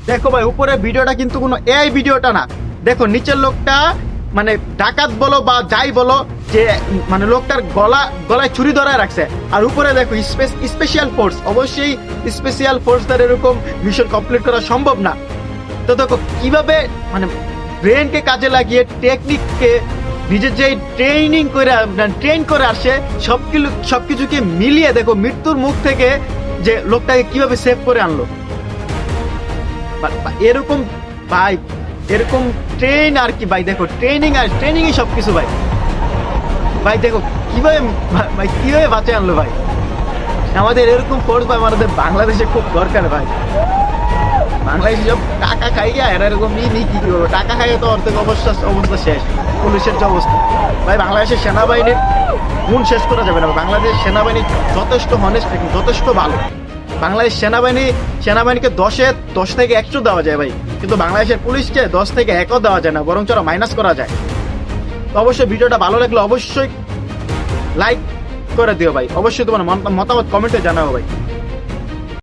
দেখো ভাই উপরে ভিডিওটা কিন্তু কোনো এই ভিডিওটা না, দেখো নিচের লোকটা মানে ডাকাত বলো বা যাই বলো, যে মানে লোকটার গলায় ছুরি ধরায় রাখছে, আর উপরে দেখো স্পেশাল ফোর্স, অবশ্যই স্পেশাল ফোর্স দ্বারা এরকম মিশন কমপ্লিট করা সম্ভব না। তো দেখো কিভাবে মানে ব্রেনকে কাজে লাগিয়ে টেকনিককে নিজের যে ট্রেন করে আসে সবকিছুকে মিলিয়ে দেখো মৃত্যুর মুখ থেকে যে লোকটাকে কিভাবে সেভ করে আনলো। এরকম ভাই, এরকম ট্রেন আর কি ভাই, দেখো ট্রেনিংই সবকিছু ভাই। ভাই দেখো কিভাবে ভাই কিভাবে বাঁচে আনলো ভাই। আমাদের এরকম ফোর্স ভাই আমাদের বাংলাদেশে খুব দরকার ভাই। বাংলাদেশে সব টাকা খাইয়া এরা এরকম নি কি করবো, টাকা খাইয়ে তো অর্ধেক অবস্থা শেষ, পুলিশের যে অবস্থা ভাই। বাংলাদেশের সেনাবাহিনীর গুণ শেষ করা যাবে না। বাংলাদেশ সেনাবাহিনী যথেষ্ট হনেস্ট, যথেষ্ট ভালো। বাংলাদেশ সেনাবাহিনীকে 10 থেকে 100 দেওয়া যায় ভাই, কিন্তু বাংলাদেশের পুলিশকে 10 থেকে 1ও দেওয়া যায় না, বরং আরো মাইনাস করা যায়। তো অবশ্যই ভিডিওটা ভালো লাগলে অবশ্যই লাইক করে দিও ভাই, অবশ্যই তোমার মতামত কমেন্টে জানাও ভাই।